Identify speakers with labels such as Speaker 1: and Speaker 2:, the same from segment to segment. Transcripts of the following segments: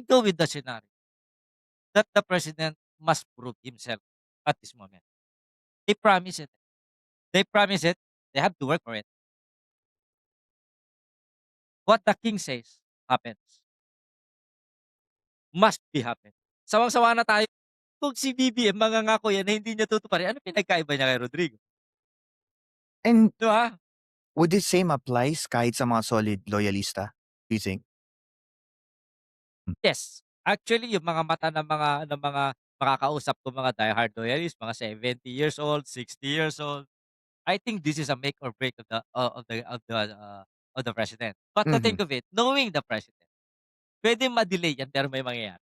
Speaker 1: go with the scenario that the president must prove himself at this moment. They promise it. They promise it. They have to work for it. What the king says happens. Must be happen. Sawang-sawa na tayo kung si BBM mangangako yan na hindi niya tutuparin, ano pinagkaiba niya kay Rodrigo,
Speaker 2: And
Speaker 1: 'di ba?
Speaker 2: would the same applies kahit sa mga solid loyalista, do you think?
Speaker 1: Yes. Actually, yung mga mata ng mga makakausap ko mga diehard loyalists, mga 70 years old, 60 years old, I think this is a make or break of the president. But to
Speaker 2: Mhm.
Speaker 1: think of it, knowing the president, puwedeng ma-delay yan pero may mangyayari.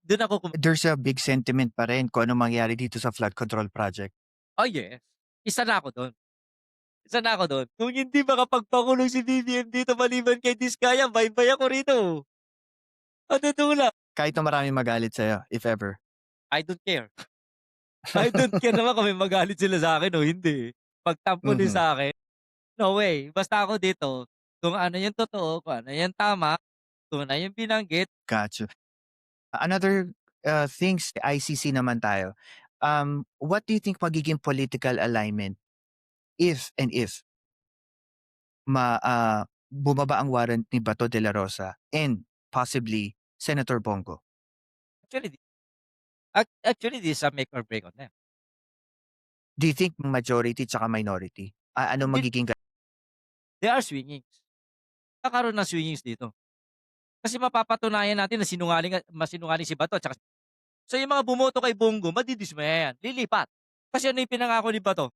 Speaker 1: Dun ako
Speaker 2: There's a big sentiment pa rin kung anong mangyari dito sa flood control project.
Speaker 1: oh, yes. Isa na ako dun. Isa na ako dun. Kung hindi makapagpakulong si BBM dito maliban kay Diskaya, bye-bye ako rito. Sa totoo lang,
Speaker 2: Kahit na maraming magalit sa'yo, if ever.
Speaker 1: I don't care. I don't care naman kung may magalit sila sa'kin o hindi. Pagtampo din
Speaker 2: Mhm.
Speaker 1: sa'kin, no way. Basta ako dito, kung ano yung totoo, kung ano yung tama, kung ano yung binanggit,
Speaker 2: Gotcha. Another, things, ICC naman tayo. What do you think magiging political alignment if bumaba ang warrant ni Bato de la Rosa and possibly Senator Bongo?
Speaker 1: actually, actually this is a make or break on them.
Speaker 2: Do you think majority tsaka minority? Ano
Speaker 1: Hindi,
Speaker 2: magiging
Speaker 1: there are swingings. Kakaroon ng swingings dito. Kasi mapapatunayan natin na masinungaling si Bato at saka so yung mga bumoto kay Bongo madidismaya yan, lilipat. Kasi ano yung pinangako ni Bato?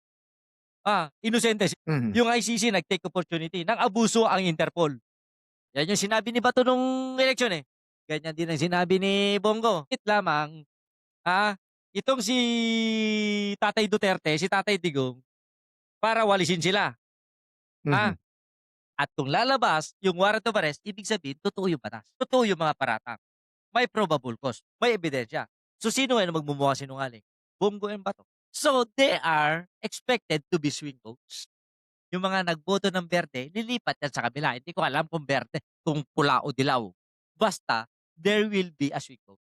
Speaker 1: Inosente
Speaker 2: Mhm,
Speaker 1: yung ICC nag-take opportunity ng abuso ang Interpol. Yan yung sinabi ni Bato nung eleksyon, eh. Ganyan din ang sinabi ni Bongo. Bakit lamang, ah, itong si Tatay Duterte, si Tatay Digong, para walisin sila,
Speaker 2: mhm.
Speaker 1: ah. At kung lalabas yung warrant of arrest, ibig sabihin totoo yung batas, totoo yung mga paratang. May probable cause, may ebidensya. So sino ngayon ang magmumukhang sinungaling? Bongo and Bato. So they are expected to be swing votes. Yung mga nagboto ng berde, lilipat yan sa kabila. Hindi ko alam kung berde, kung pula o dilaw. Basta, there will be a swing votes.